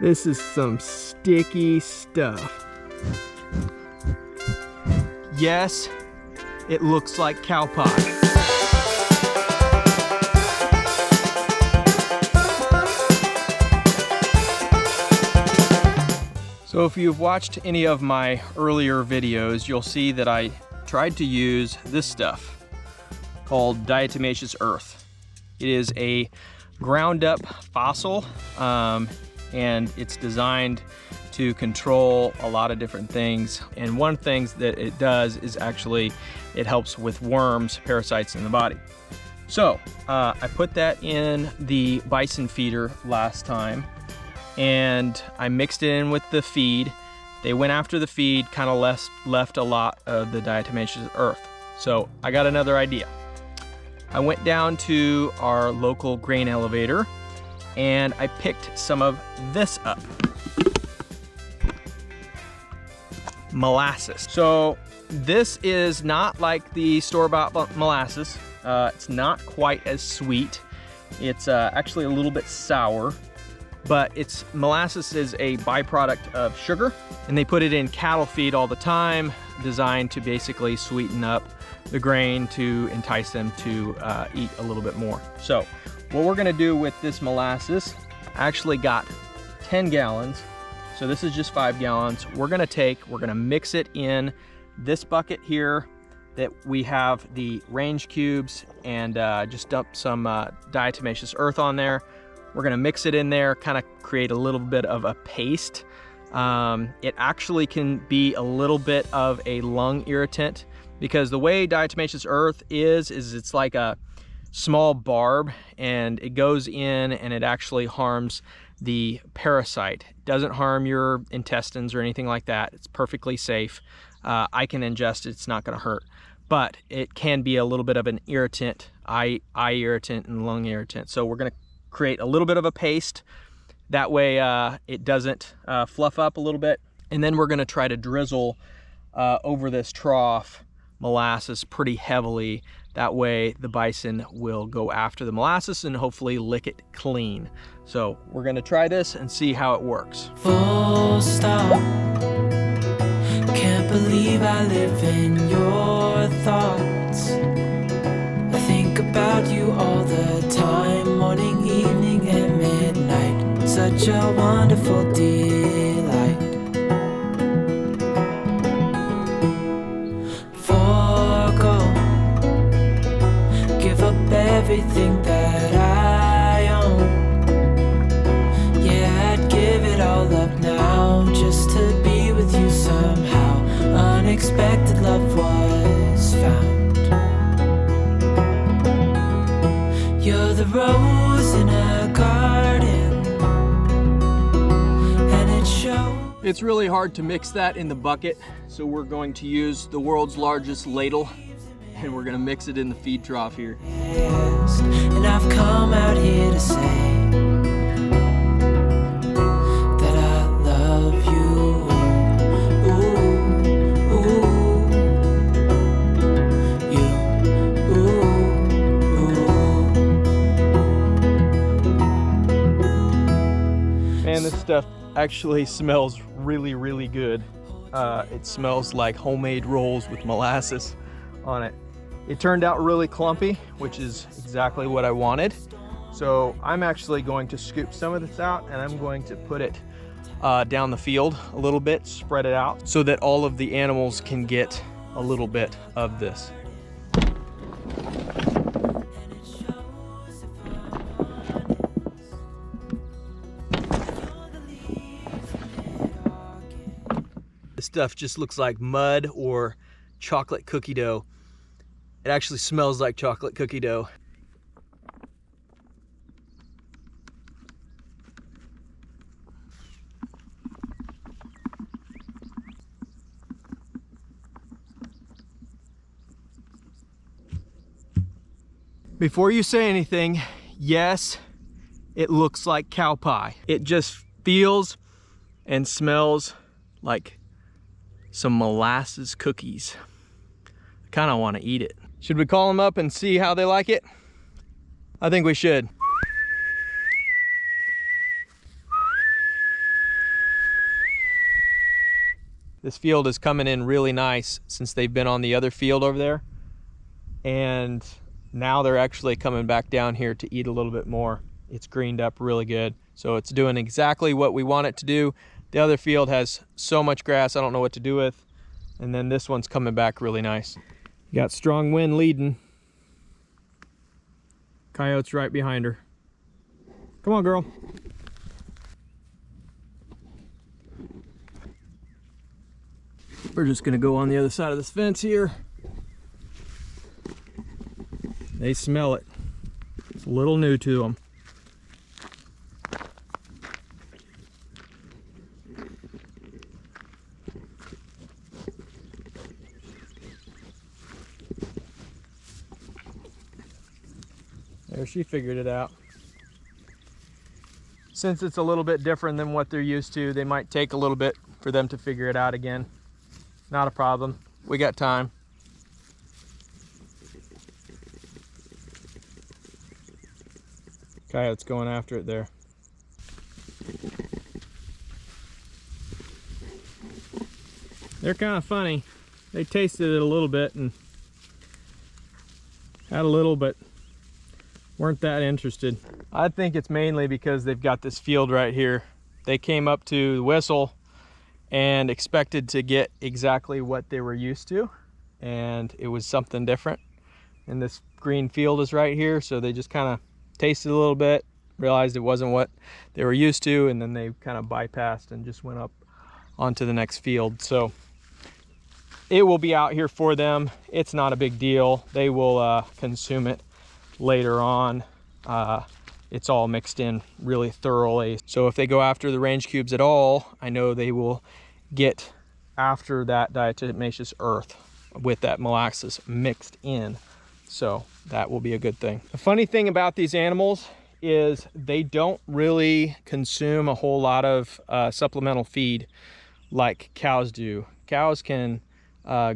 This is some sticky stuff. Yes, it looks like cow pie. So if you've watched any of my earlier videos, you'll see that I tried to use this stuff called diatomaceous earth. It is a ground up fossil, and it's designed to control a lot of different things. And one thing that it does is actually it helps with worms, parasites in the body. So I put that in the bison feeder last time, and I mixed it in with the feed. They went after the feed, kind of left a lot of the diatomaceous earth. So I got another idea. I went down to our local grain elevator and I picked some of this up. Molasses. So this is not like the store-bought molasses. It's not quite as sweet. It's actually a little bit sour. But molasses is a byproduct of sugar, and they put it in cattle feed all the time, designed to basically sweeten up the grain to entice them to eat a little bit more. So what we're gonna do with this molasses, I actually got 10 gallons. So this is just 5 gallons. We're gonna mix it in this bucket here that we have the range cubes, and just dump some diatomaceous earth on there. We're gonna mix it in there, kind of create a little bit of a paste. It actually can be a little bit of a lung irritant, because the way diatomaceous earth is it's like a small barb, and it goes in and it actually harms the parasite. It doesn't harm your intestines or anything like that. It's perfectly safe. I can ingest it, it's not gonna hurt. But it can be a little bit of an irritant, eye irritant and lung irritant. So we're gonna create a little bit of a paste. That way it doesn't fluff up a little bit. And then we're gonna try to drizzle over this trough molasses pretty heavily. That way the bison will go after the molasses and hopefully lick it clean. So we're gonna try this and see how it works. Full stop. Can't believe I live in your thoughts. I think about you all the time, morning, evening, and midnight. Such a wonderful delight. Forgo, give up everything that I own. Yeah, I'd give it all up now, just to be with you somehow. Unexpected love was found. You're the rose in a garden, and it shows. It's really hard to mix that in the bucket, so we're going to use the world's largest ladle, and we're gonna mix it in the feed trough here. And I've come out here to say that I love you. Ooh, ooh, you, Man, this stuff actually smells really, really good. It smells like homemade rolls with molasses on it. It turned out really clumpy, which is exactly what I wanted. So I'm actually going to scoop some of this out, and I'm going to put it down the field a little bit, spread it out, so that all of the animals can get a little bit of this. This stuff just looks like mud or chocolate cookie dough. It actually smells like chocolate cookie dough. Before you say anything, yes, it looks like cow pie. It just feels and smells like some molasses cookies. I kind of want to eat it. Should we call them up and see how they like it? I think we should. This field is coming in really nice since they've been on the other field over there. And now they're actually coming back down here to eat a little bit more. It's greened up really good. So it's doing exactly what we want it to do. The other field has so much grass I don't know what to do with. And then this one's coming back really nice. You got strong wind leading. Coyote's right behind her. Come on, girl. We're just gonna go on the other side of this fence here. They smell it. It's a little new to them. There, she figured it out. Since it's a little bit different than what they're used to, they might take a little bit for them to figure it out again. Not a problem. We got time. Coyote's going after it there. They're kind of funny. They tasted it a little bit and had a little, but weren't that interested. I think it's mainly because they've got this field right here. They came up to the whistle and expected to get exactly what they were used to, and it was something different. And this green field is right here, so they just kind of tasted a little bit, realized it wasn't what they were used to, and then they kind of bypassed and just went up onto the next field. So it will be out here for them. It's not a big deal. They will consume it later on. It's all mixed in really thoroughly. So if they go after the range cubes at all, I know they will get after that diatomaceous earth with that molasses mixed in. So that will be a good thing. The funny thing about these animals is they don't really consume a whole lot of supplemental feed like cows do. Cows can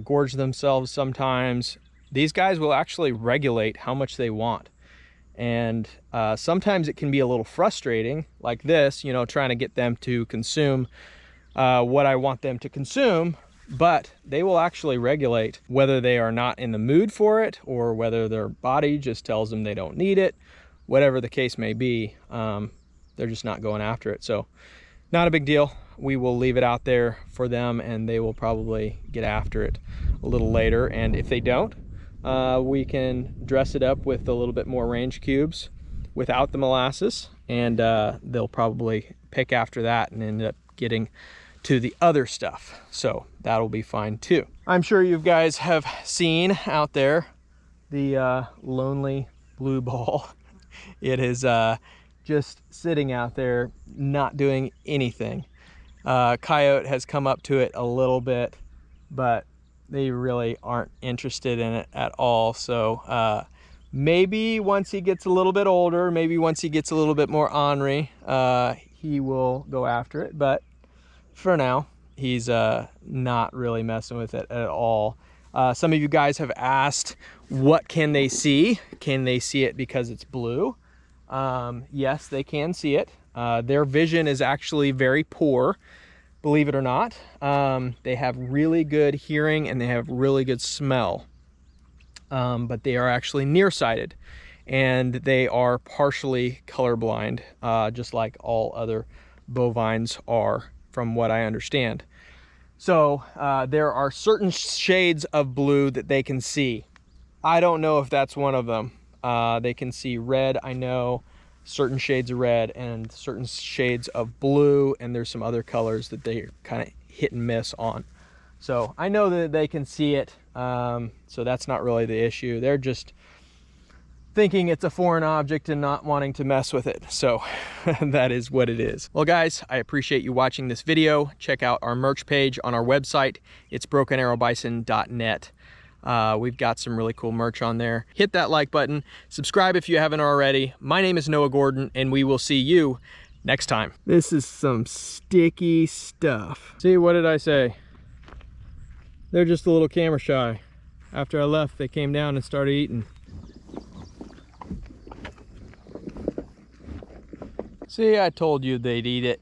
gorge themselves sometimes. These guys will actually regulate how much they want. And sometimes it can be a little frustrating, like this, you know, trying to get them to consume what I want them to consume, but they will actually regulate whether they are not in the mood for it or whether their body just tells them they don't need it. Whatever the case may be, they're just not going after it. So not a big deal. We will leave it out there for them and they will probably get after it a little later. And if they don't, we can dress it up with a little bit more range cubes without the molasses, and they'll probably pick after that and end up getting to the other stuff. So that'll be fine too. I'm sure you guys have seen out there the lonely blue ball. It is just sitting out there not doing anything. Coyote has come up to it a little bit, but they really aren't interested in it at all. So maybe once he gets a little bit older, maybe once he gets a little bit more ornery, he will go after it. But for now, he's not really messing with it at all. Some of you guys have asked, what can they see? Can they see it because it's blue? Yes, they can see it. Their vision is actually very poor, believe it or not. They have really good hearing and they have really good smell, but they are actually nearsighted and they are partially colorblind, just like all other bovines are, from what I understand. So there are certain shades of blue that they can see. I don't know if that's one of them. They can see red, I know, certain shades of red and certain shades of blue, and there's some other colors that they kind of hit and miss on. So I know that they can see it, so that's not really the issue. They're just thinking it's a foreign object and not wanting to mess with it. So that is what it is. Well guys, I appreciate you watching this video. Check out our merch page on our website. It's brokenarrowbison.net. We've got some really cool merch on there. Hit that like button, subscribe if you haven't already. My name is Noah Gordon and we will see you next time. This is some sticky stuff. See, what did I say? They're just a little camera shy. After I left, they came down and started eating. See, I told you they'd eat it.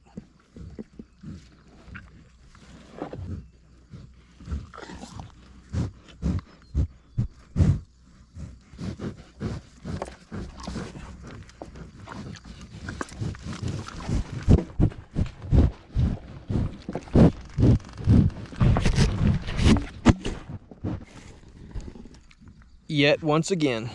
yet once again.